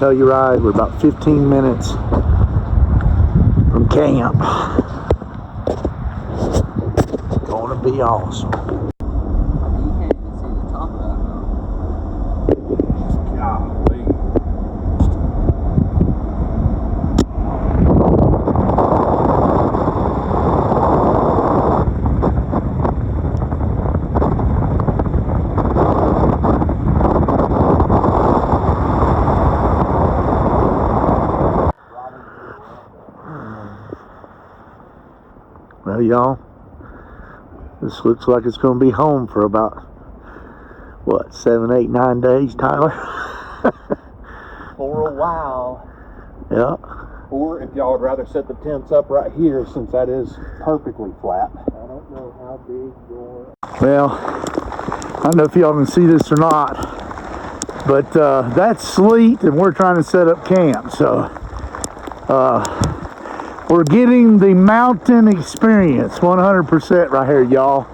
Telluride. We're about 15 minutes from camp. Gonna be awesome. You can't even see the top of that mountain. Golly. Well, y'all, this looks like it's going to be home for about, what, 7, 8, 9 days, Tyler? For a while. Yeah. Or if y'all would rather set the tents up right here, since that is perfectly flat. I don't know how big your... Well, I don't know if y'all can see this or not, but that's Sleet, and we're trying to set up camp. So we're getting the mountain experience 100% right here, y'all.